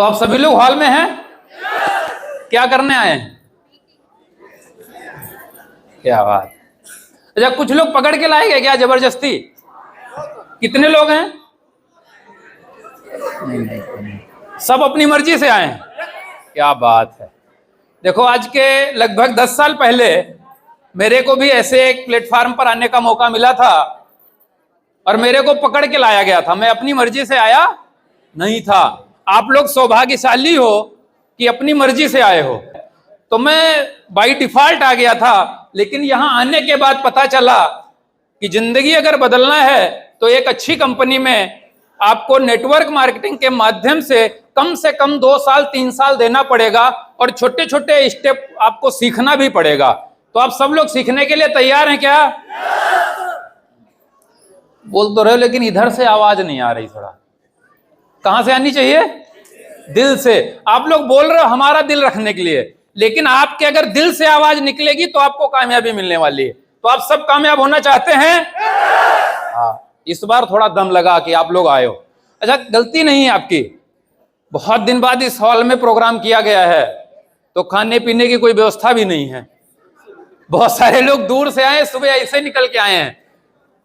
तो आप सभी लोग हॉल में हैं? क्या करने आए हैं? क्या बात। अच्छा, कुछ लोग पकड़ के लाए गए क्या जबरदस्ती? कितने लोग हैं? सब अपनी मर्जी से आए हैं? क्या बात है। देखो, आज के लगभग 10 साल पहले मेरे को भी ऐसे एक प्लेटफार्म पर आने का मौका मिला था और मेरे को पकड़ के लाया गया था। मैं अपनी मर्जी से आया नहीं था। आप लोग सौभाग्यशाली हो कि अपनी मर्जी से आए हो। तो मैं बाय डिफॉल्ट आ गया था, लेकिन यहां आने के बाद पता चला कि जिंदगी अगर बदलना है तो एक अच्छी कंपनी में आपको नेटवर्क मार्केटिंग के माध्यम से कम 2 साल 3 साल देना पड़ेगा और छोटे छोटे स्टेप आपको सीखना भी पड़ेगा। तो आप सब लोग सीखने के लिए तैयार हैं क्या? बोल तो रहे हो, लेकिन इधर से आवाज नहीं आ रही। थोड़ा कहां से आनी चाहिए? दिल से। आप लोग बोल रहे हो हमारा दिल रखने के लिए, लेकिन आपके अगर दिल से आवाज निकलेगी तो आपको कामयाबी मिलने वाली है। तो आप सब कामयाब होना चाहते हैं? हाँ, इस बार थोड़ा दम लगा कि आप लोग आए हो। अच्छा, गलती नहीं है आपकी। बहुत दिन बाद इस हॉल में प्रोग्राम किया गया है, तो खाने पीने की कोई व्यवस्था भी नहीं है। बहुत सारे लोग दूर से आए, सुबह ऐसे निकल के आए हैं।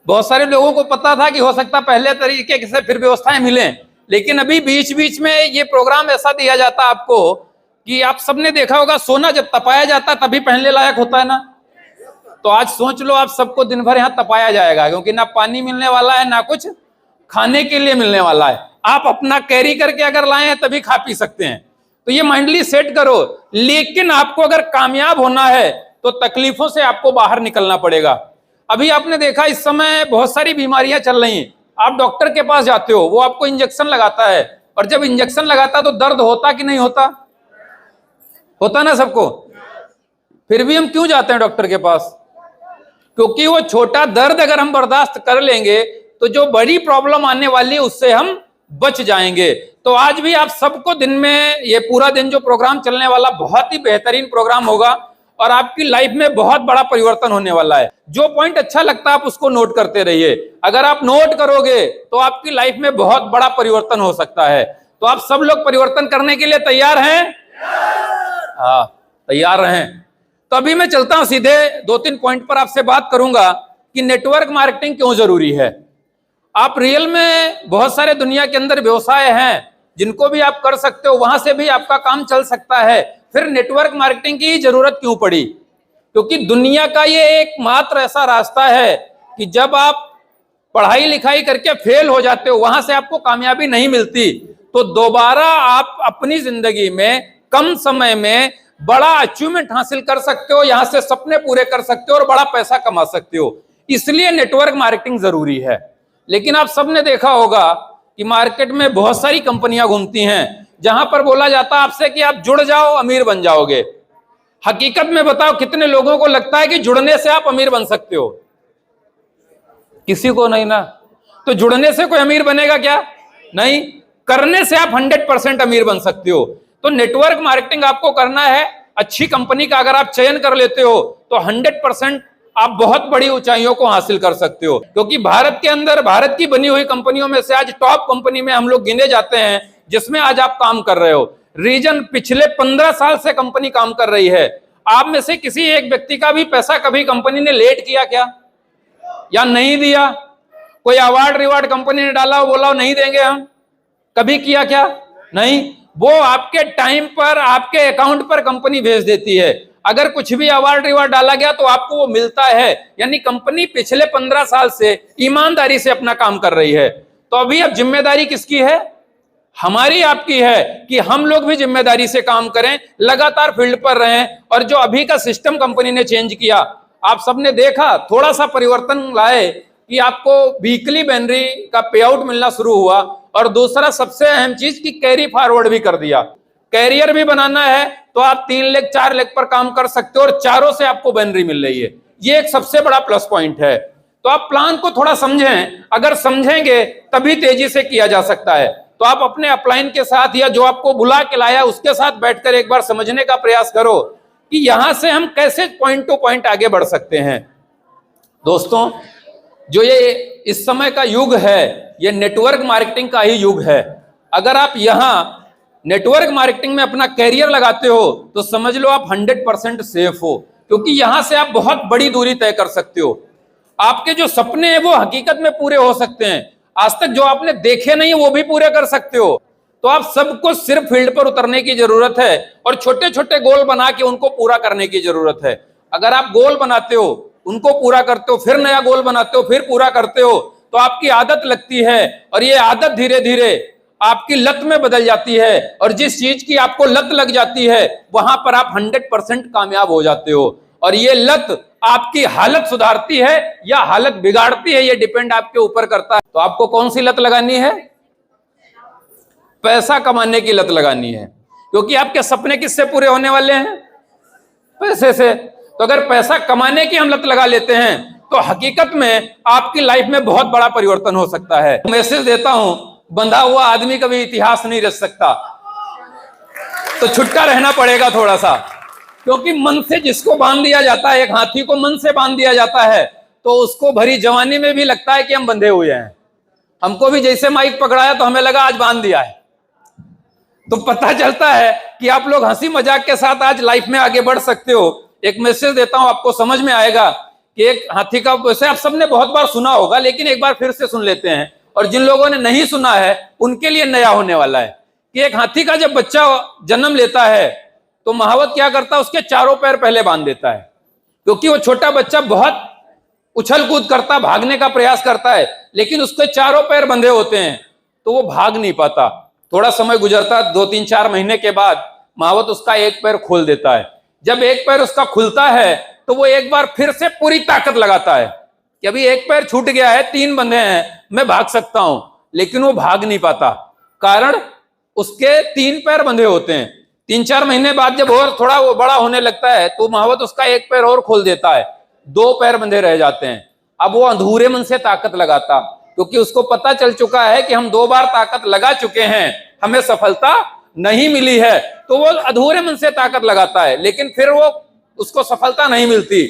बहुत सारे लोगों को पता था कि हो सकता पहले तरीके से फिर व्यवस्थाएं मिलें, लेकिन अभी बीच बीच में ये प्रोग्राम ऐसा दिया जाता आपको कि आप सबने देखा होगा, सोना जब तपाया जाता तभी पहनने लायक होता है ना। तो आज सोच लो, आप सबको दिन भर यहां तपाया जाएगा, क्योंकि ना पानी मिलने वाला है ना कुछ खाने के लिए मिलने वाला है। आप अपना कैरी करके अगर लाए हैं तभी खा पी सकते हैं। तो ये माइंडली सेट करो। लेकिन आपको अगर कामयाब होना है तो तकलीफों से आपको बाहर निकलना पड़ेगा। अभी आपने देखा, इस समय बहुत सारी बीमारियां चल रही हैं। आप डॉक्टर के पास जाते हो, वो आपको इंजेक्शन लगाता है, और जब इंजेक्शन लगाता है तो दर्द होता कि नहीं होता? होता ना सबको। फिर भी हम क्यों जाते हैं डॉक्टर के पास? क्योंकि वो छोटा दर्द अगर हम बर्दाश्त कर लेंगे तो जो बड़ी प्रॉब्लम आने वाली है उससे हम बच जाएंगे। तो आज भी आप सबको दिन में, ये पूरा दिन जो प्रोग्राम चलने वाला बहुत ही बेहतरीन प्रोग्राम होगा और आपकी लाइफ में बहुत बड़ा परिवर्तन होने वाला है। जो पॉइंट अच्छा लगता है आप उसको नोट करते रहिए। अगर आप नोट करोगे तो आपकी लाइफ में बहुत बड़ा परिवर्तन हो सकता है। तो आप सब लोग परिवर्तन करने के लिए तैयार हैं? हाँ, तैयार रहें। तो अभी मैं चलता हूं सीधे 2-3 पॉइंट पर आपसे बात करूंगा कि नेटवर्क मार्केटिंग क्यों जरूरी है। आप रियल में बहुत सारे दुनिया के अंदर व्यवसाय हैं जिनको भी आप कर सकते हो, वहां से भी आपका काम चल सकता है। फिर नेटवर्क मार्केटिंग की जरूरत क्यों पड़ी? क्योंकि दुनिया का ये एकमात्र ऐसा रास्ता है कि जब आप पढ़ाई लिखाई करके फेल हो जाते हो, वहां से आपको कामयाबी नहीं मिलती, तो दोबारा आप अपनी जिंदगी में कम समय में बड़ा अचीवमेंट हासिल कर सकते हो, यहां से सपने पूरे कर सकते हो और बड़ा पैसा कमा सकते हो। इसलिए नेटवर्क मार्केटिंग जरूरी है। लेकिन आप सबने देखा होगा कि मार्केट में बहुत सारी कंपनियां घूमती हैं जहां पर बोला जाता है आपसे कि आप जुड़ जाओ, अमीर बन जाओगे। हकीकत में बताओ, कितने लोगों को लगता है कि जुड़ने से आप अमीर बन सकते हो? किसी को नहीं ना। तो जुड़ने से कोई अमीर बनेगा क्या? नहीं। करने से आप 100% अमीर बन सकते हो। तो नेटवर्क मार्केटिंग आपको करना है। अच्छी कंपनी का अगर आप चयन कर लेते हो तो 100% आप बहुत बड़ी ऊंचाइयों को हासिल कर सकते हो। क्योंकि भारत के अंदर, भारत की बनी हुई कंपनियों में से आज टॉप कंपनी में हम लोग गिने जाते हैं जिसमें आज आप काम कर रहे हो। रीजन पिछले 15 साल से कंपनी काम कर रही है। आप में से किसी एक व्यक्ति का भी पैसा कभी कंपनी ने लेट किया क्या? या नहीं दिया? कोई अवार्ड रिवार्ड कंपनी ने डाला हो, बोला हो नहीं देंगे हम, कभी किया क्या? नहीं। वो आपके टाइम पर आपके अकाउंट पर कंपनी भेज देती है। अगर कुछ भी अवार्ड रिवार्ड डाला गया तो आपको वो मिलता है। यानी कंपनी पिछले 15 साल से ईमानदारी से अपना काम कर रही है। तो अभी अब जिम्मेदारी किसकी है? हमारी, आपकी है कि हम लोग भी जिम्मेदारी से काम करें, लगातार फील्ड पर रहें। और जो अभी का सिस्टम कंपनी ने चेंज किया, आप सबने देखा, थोड़ा सा परिवर्तन लाए कि आपको वीकली बैनरी का पे आउट मिलना शुरू हुआ। और दूसरा सबसे अहम चीज कि कैरी फॉरवर्ड भी कर दिया। कैरियर भी बनाना है तो आप 3 लाख 4 लाख पर काम कर सकते हो और चारों से आपको बैनरी मिल रही है। ये एक सबसे बड़ा प्लस पॉइंट है। तो आप प्लान को थोड़ा समझें। अगर समझेंगे तभी तेजी से किया जा सकता है। तो आप अपने अपलाइन के साथ या जो आपको बुला के लाया उसके साथ बैठकर एक बार समझने का प्रयास करो कि यहां से हम कैसे पॉइंट टू पॉइंट आगे बढ़ सकते हैं। दोस्तों, जो ये इस समय का युग है, ये नेटवर्क मार्केटिंग का ही युग है। अगर आप यहां नेटवर्क मार्केटिंग में अपना कैरियर लगाते हो तो समझ लो आप 100% सेफ हो, क्योंकि यहां से आप बहुत बड़ी दूरी तय कर सकते हो। आपके जो सपने हैं वो हकीकत में पूरे हो सकते हैं, आज तक जो आपने देखे नहीं वो भी पूरे कर सकते हो। तो आप सबको सिर्फ फील्ड पर उतरने की जरूरत है और छोटे छोटे गोल बना के उनको पूरा करने की जरूरत है। अगर आप गोल बनाते हो, उनको पूरा करते हो, फिर नया गोल बनाते हो, फिर पूरा करते हो, तो आपकी आदत लगती है और ये आदत धीरे धीरे आपकी लत में बदल जाती है, और जिस चीज की आपको लत लग जाती है वहां पर आप 100% कामयाब हो जाते हो। और ये लत आपकी हालत सुधारती है या हालत बिगाड़ती है, ये डिपेंड आपके ऊपर करता है। तो आपको कौन सी लत लगानी है? पैसा कमाने की लत लगानी है, क्योंकि आपके सपने किससे पूरे होने वाले हैं? पैसे से। तो अगर पैसा कमाने की हम लत लगा लेते हैं तो हकीकत में आपकी लाइफ में बहुत बड़ा परिवर्तन हो सकता है। मैसेज देता हूं, बंधा हुआ आदमी कभी इतिहास नहीं रच सकता, तो छुट्टा रहना पड़ेगा थोड़ा सा, क्योंकि मन से जिसको बांध दिया जाता है, एक हाथी को मन से बांध दिया जाता है तो उसको भरी जवानी में भी लगता है कि हम बंधे हुए हैं। हमको भी जैसे माइक पकड़ाया तो हमें लगा आज बांध दिया है। तो पता चलता है कि आप लोग हंसी मजाक के साथ आज लाइफ में आगे बढ़ सकते हो। एक मैसेज देता हूं, आपको समझ में आएगा कि एक हाथी का, वैसे आप सबने बहुत बार सुना होगा लेकिन एक बार फिर से सुन लेते हैं, और जिन लोगों ने नहीं सुना है उनके लिए नया होने वाला है कि एक हाथी का जब बच्चा जन्म लेता है तो महावत क्या करता है, उसके चारों पैर पहले बांध देता है, क्योंकि वो छोटा बच्चा बहुत उछल कूद करता, भागने का प्रयास करता है, लेकिन उसके चारों पैर बंधे होते हैं तो वो भाग नहीं पाता। थोड़ा समय गुजरता, 2-3-4 महीने के बाद महावत उसका एक पैर खोल देता है। जब एक पैर उसका खुलता है तो वो एक बार फिर से पूरी ताकत लगाता है कि अभी एक पैर छूट गया है, 3 बंधे हैं, मैं भाग सकता हूं, लेकिन वो भाग नहीं पाता, कारण उसके 3 पैर बंधे होते हैं। 3-4 महीने बाद जब और थोड़ा वो बड़ा होने लगता है तो महावत उसका एक पैर और खोल देता है, 2 पैर बंधे रह जाते हैं। अब वो अधूरे मन से ताकत लगाता, क्योंकि उसको पता चल चुका है कि हम 2 बार ताकत लगा चुके हैं, हमें सफलता नहीं मिली है, तो वो अधूरे मन से ताकत लगाता है, लेकिन फिर वो उसको सफलता नहीं मिलती,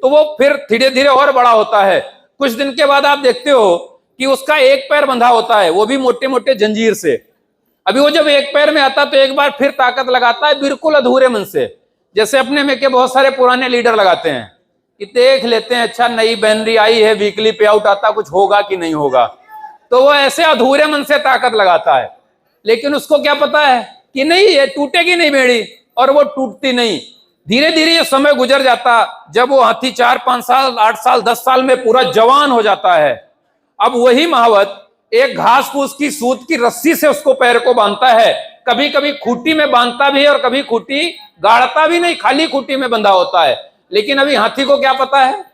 तो वो फिर धीरे धीरे और बड़ा होता है। कुछ दिन के बाद आप देखते हो कि उसका एक पैर बंधा होता है, वो भी मोटे मोटे जंजीर से। अभी वो जब एक पैर में आता तो एक बार फिर ताकत लगाता है, बिल्कुल अधूरे मन से, जैसे अपने में के बहुत सारे पुराने लीडर लगाते हैं कि देख लेते हैं, अच्छा नई बैनरी आई है, वीकली पे आउट आता, कुछ होगा कि नहीं होगा, तो वो ऐसे अधूरे मन से ताकत लगाता है। लेकिन उसको क्या पता है कि नहीं, ये टूटेगी नहीं बेड़ी, और वो टूटती नहीं। धीरे धीरे ये समय गुजर जाता, जब वो हाथी 4-5 साल, 8 साल, 10 साल में पूरा जवान हो जाता है। अब वही महावत एक घास फूस की सूत की रस्सी से उसको पैर को बांधता है, कभी कभी खूंटी में बांधता भी है और कभी खूंटी गाड़ता भी नहीं, खाली खूंटी में बंधा होता है। लेकिन अभी हाथी को क्या पता है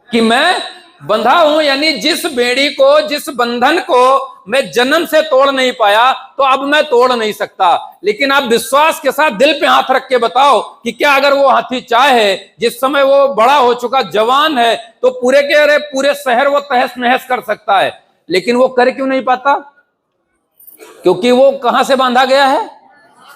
कि मैं बंधा हूं, यानी जिस बेड़ी को, जिस बंधन को मैं जन्म से तोड़ नहीं पाया तो अब मैं तोड़ नहीं सकता। लेकिन आप विश्वास के साथ दिल पे हाथ रख के बताओ कि क्या अगर वो हाथी चाहे, जिस समय वो बड़ा हो चुका, जवान है, तो पूरे के पूरे शहर वो तहस नहस कर सकता है। लेकिन वो कर क्यों नहीं पाता? क्योंकि वो कहां से बांधा गया है?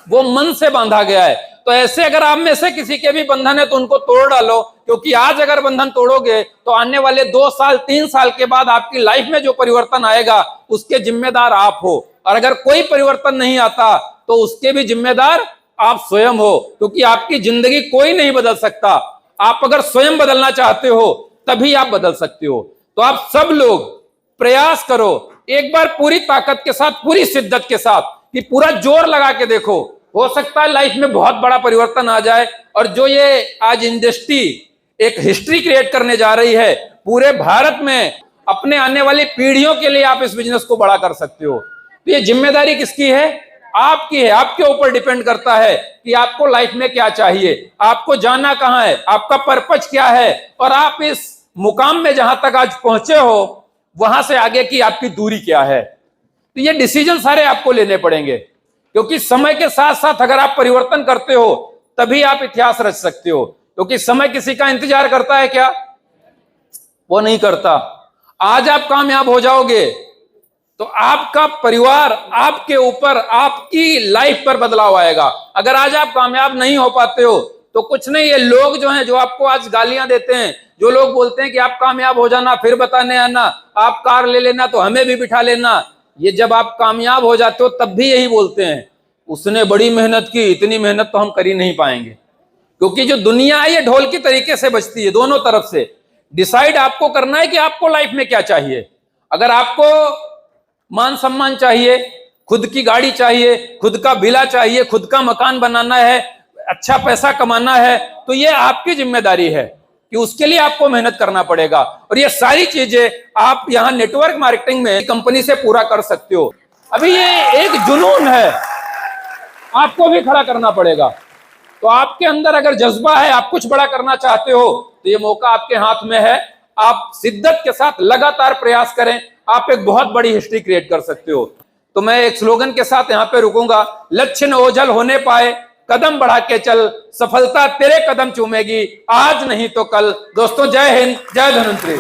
वो मन से बांधा गया है। तो ऐसे अगर आप में से किसी के भी बंधन है तो उनको तोड़ डालो, क्योंकि आज अगर बंधन तोड़ोगे तो आने वाले 2 साल 3 साल के बाद आपकी लाइफ में जो परिवर्तन आएगा उसके जिम्मेदार आप हो। और अगर कोई परिवर्तन नहीं आता तो उसके भी जिम्मेदार आप स्वयं हो, क्योंकि आपकी जिंदगी कोई नहीं बदल सकता। आप अगर स्वयं बदलना चाहते हो तभी आप बदल सकते हो। तो आप सब लोग प्रयास करो, एक बार पूरी ताकत के साथ, पूरी शिद्दत के साथ, कि पूरा जोर लगा के देखो, हो सकता है लाइफ में बहुत बड़ा परिवर्तन आ जाए। और जो ये आज इंडस्ट्री एक हिस्ट्री क्रिएट करने जा रही है पूरे भारत में, अपने आने वाली पीढ़ियों के लिए आप इस बिजनेस को बड़ा कर सकते हो। तो ये जिम्मेदारी किसकी है? आपकी है। आपके ऊपर डिपेंड करता है कि आपको लाइफ में क्या चाहिए, आपको जाना कहां है, आपका पर्पज क्या है, और आप इस मुकाम में जहां तक आज पहुंचे हो वहां से आगे की आपकी दूरी क्या है। तो ये डिसीजन सारे आपको लेने पड़ेंगे, क्योंकि समय के साथ साथ अगर आप परिवर्तन करते हो तभी आप इतिहास रच सकते हो। क्योंकि समय किसी का इंतजार करता है क्या? वो नहीं करता। आज आप कामयाब हो जाओगे तो आपका परिवार आपके ऊपर, आपकी लाइफ पर बदलाव आएगा। अगर आज आप कामयाब नहीं हो पाते हो तो कुछ नहीं, ये लोग जो हैं, जो आपको आज गालियां देते हैं, जो लोग बोलते हैं कि आप कामयाब हो जाना फिर बताने आना, आप कार ले लेना तो हमें भी बिठा लेना, ये जब आप कामयाब हो जाते हो तब भी यही बोलते हैं, उसने बड़ी मेहनत की, इतनी मेहनत तो हम कर ही नहीं पाएंगे। क्योंकि जो दुनिया है ये ढोल की तरीके से बजती है दोनों तरफ से। डिसाइड आपको करना है कि आपको लाइफ में क्या चाहिए। अगर आपको मान सम्मान चाहिए, खुद की गाड़ी चाहिए, खुद का विला चाहिए, खुद का मकान बनाना है, अच्छा पैसा कमाना है, तो ये आपकी जिम्मेदारी है कि उसके लिए आपको मेहनत करना पड़ेगा। और ये सारी चीजें आप यहां नेटवर्क मार्केटिंग में कंपनी से पूरा कर सकते हो। अभी ये एक जुनून है, आपको भी खड़ा करना पड़ेगा। तो आपके अंदर अगर जज्बा है, आप कुछ बड़ा करना चाहते हो, तो ये मौका आपके हाथ में है। आप शिद्दत के साथ लगातार प्रयास करें, आप एक बहुत बड़ी हिस्ट्री क्रिएट कर सकते हो। तो मैं एक स्लोगन के साथ यहां पे रुकूंगा, लक्ष्य न ओझल होने पाए, कदम बढ़ा के चल, सफलता तेरे कदम चूमेगी, आज नहीं तो कल। दोस्तों, जय हिंद, जय धन्वंतरी।